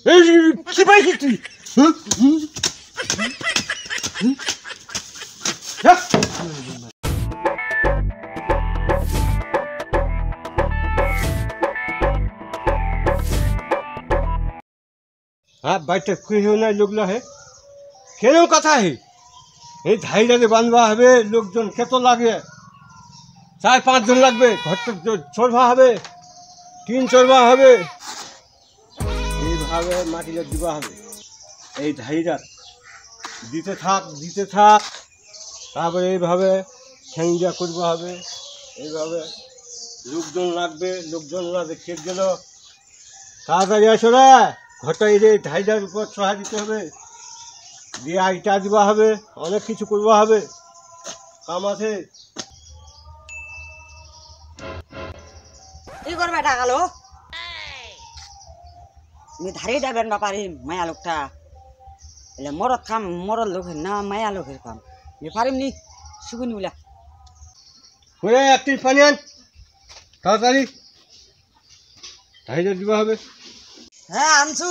কি পাইছিস তুই? हाँ बाइट ना लोग है केन कथा है এই ধাইরাতে বাঁধবা হবে লোকজন কত লাগে 4-5 জন লাগবে ঘরটা চড়বা হবে টিন চড়বা হবে এইভাবে মাটিটা দিবা হবে এই ধাইরা দিতে থাক তারপরে এইভাবে ঠ্যাংজা করবা হবে এইভাবে লোকজন না দেখে গেল তাড়াতাড়ি আসো রে ঘরটা এই ধাইরার উপর চড়া দিতে হবে দিয়ে ইটা দিবা হবে অনেক কিছু করবা হবে কাম আছে কি করবে টাকালো নি ধারে যাবেন বাপারি মায়া লোকটা এলে মরদ লোকের না মায়া লোকের কাম নি পারিম নি সুগুনি বলা ওরে একটি পানি আন তাড়াতাড়ি ধাইরা দিবা হবে হ্যাঁ আনছু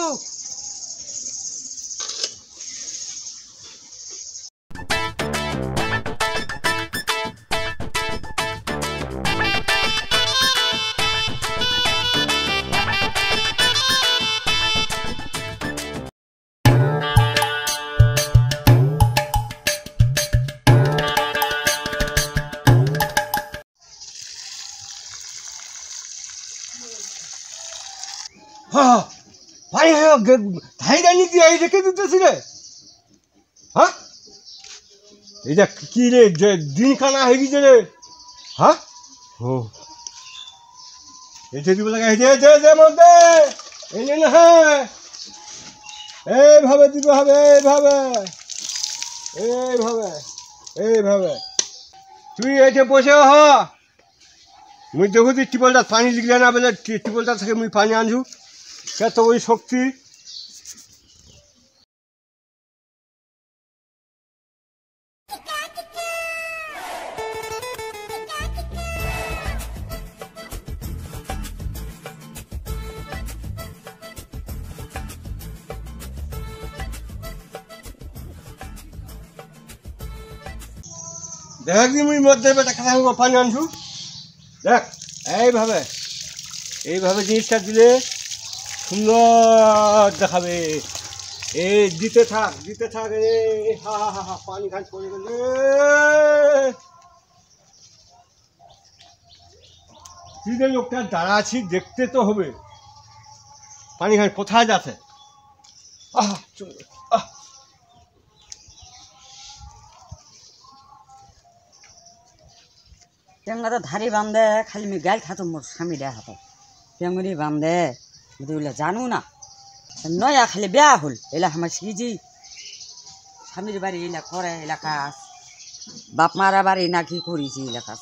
हाँ भाई ধাইরা নিতে এই রেখে দিতেছি রে হ্যাঁ এটা কি রে দিন খানা হয়ে গেছে রে হ্যাঁ ও এটা দিব লাগা যে মধ্যে এই না হ্যাঁ এইভাবে দিব হবে এইভাবে তুই এইটা বসে হ মুই দেখো তুই টিপলটা পানি লিখলে না বলে টিপলটা থেকে মুই পানি আনছু কত ওই শক্তি দেখ মুই মধ্যে বেটা খাতা পানি আনছু দেখ এইভাবে জিনিসটা দিলে সুন্দর দেখাবে এই দিতে থাক হা পানি খান পড়ে গেলে তুই যে লোকটা দাঁড়া আছি দেখতে তো হবে পানি খান কোথায় যাচ্ছে তেমন তো ধারি বান্ধে খালি আমি গাইল খাতো মোর স্বামী দেয়া হাতে তেমনি বান্ধে বুঝলে জানু না নয়া খালি বেয়া হল এলা আমার শিখেছি স্বামীর বাড়ি এলা করে এলা কাজ বাপ মারা বাড়ি না কি করেছি এলা কাজ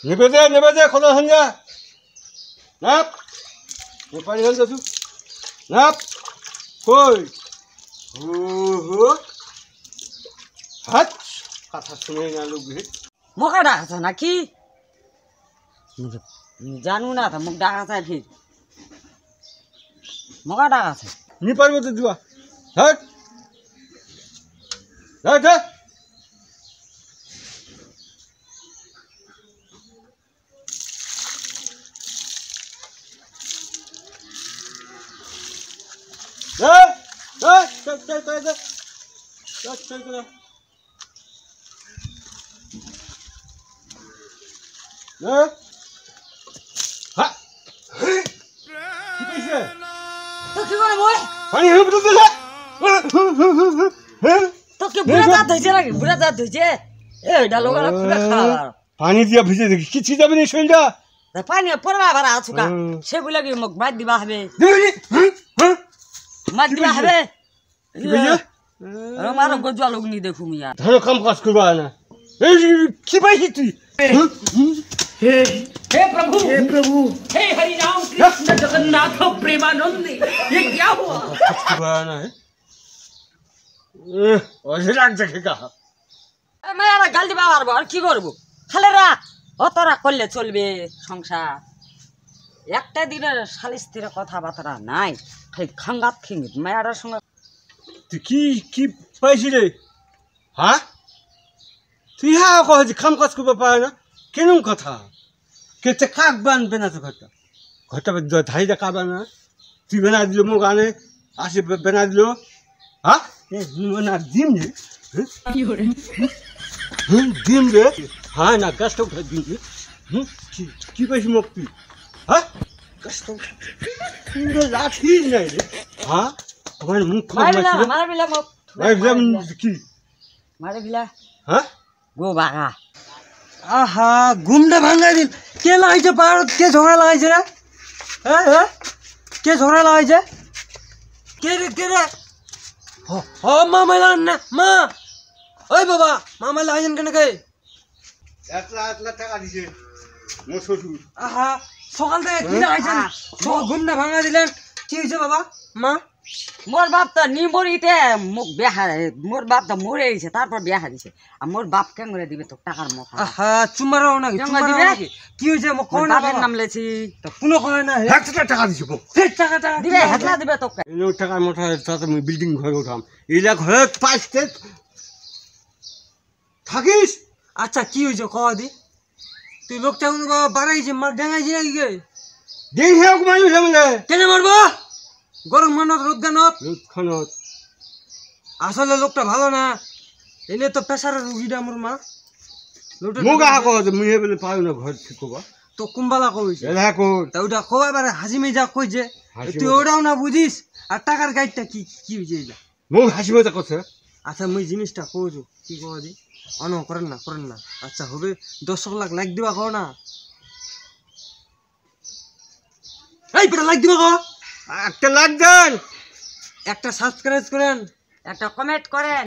নেবে দে খোলা সন্ধ্যা নাপ পানি খান যাচ্ছু নাপ কই হাত কথা শুনে না লোক মোকা ডাকা নাকি জানু না তো মুখ ডাকা চাই ফির মোকা ডাকা নি পারবো তো দিবা হ্যাঁ পানি দিয়া ভিজে দেখি কিছু যাবে না শরীরটা পানি পড়বা ভাড়া আছুকা সেগুলা কি মোক মার দিবা হবে মার দিবা হবে আমার গজুয়া লোক নি দেখুম ইয়া ধরো কাম কাজ করবা না এই কি পাইছি তুই हे प्रभु हे हरि राम कृष्ण जगन्नाथ प्रेमानंद ये क्या हुआ কাজ করবা না ওই রাগ দেখে কা মেয়েরা গাল দিবা পারবো আর কি করবো খালে রাখ অত রাগ করলে চলবে সংসার একটা দিনের শালিস্তির কথাবার্তা নাই খালি খাঙ্গাত খিঙ্গিত মেয়েরার সঙ্গে তুই কি পাইছি রে হ্যাঁ তুই হ্যাঁ কহ কাম কাজ করবা পারে না কেন কথা কেতে কাক বানবে না তো ঘরটা ধাইটা কাবা না তুই বেনা দিল মোক আনে আসে বেনা দিল হ্যাঁ না দিম রে দিম রে হ্যাঁ না গাছটা উঠা দিম রে কি পাইছি মোক তুই হ্যাঁ গাছটা লাঠি নাই রে হ্যাঁ তোমার মুখ মারবিলা মোক কি মারবিলা হ্যাঁ গো বাগা আহা ঘুমটা ভাঙাই দিল কে লাগাইছে পাহাড়ত কে ঝগড়া লাগাইছে রে হ্যাঁ হ্যাঁ কে ঝগড়া লাগাইছে কে রে ও মামা লাগান না মা ওই বাবা মামা লাগাইছেন কেন কে একলা টাকা দিছে মোর শ্বশুর আহা সকাল থেকে কি লাগাইছেন ঘুমটা ভাঙা দিলেন কি হয়েছে বাবা মা মোর বাপ তো নিমরিতে মোক বিয়া মোর বাপ তো মরে গেছে তারপর বিয়া দিছে আর মোর বাপ কেন করে দিবে তো টাকার মতো আহা চুমারাও নাকি চুমারাও কি হয়েছে মোক কোন বাপের নাম লেছি তো কোনো কয় না একটা টাকা দিছে মোক টাকা দিবে হেতলা দিবে তোকে এনে টাকা মোটা তাতে আমি বিল্ডিং ঘরে উঠাম এইলা ঘরে পাইতে থাকিস আচ্ছা কি হয়েছে কওয়া দি তুই লোকটা বাড়াইছে মার ডেঙাইছে নাকি কে দেই হেক মানুষ আমলে কেন মারবো গরম মানত রোদ গানত লক্ষণত আসলে লোকটা ভালো না এলে তো প্রেসারের রুগীটা আমার মা লোকটা মোক আহা কহ যে মুই বলে পাও না ঘর ঠিক করবা তো কুম্বালা কইছে এলা কোন তা ওটা কয় এবারে হাসি মেজা কইছে হাসি তুই মজা। ওটাও না বুঝিস আর টাকার গাইডটা কি কি হয়েছে এটা মোক হাসি মজা করছে আচ্ছা মুই জিনিসটা কইছো কি কওয়া দি অন করেন না আচ্ছা হবে 10 লাখ লাইক দিবা কও না এই বেটা লাইক দিবা কও একটা লাগ দেন একটা সাবস্ক্রাইব করেন একটা কমেন্ট করেন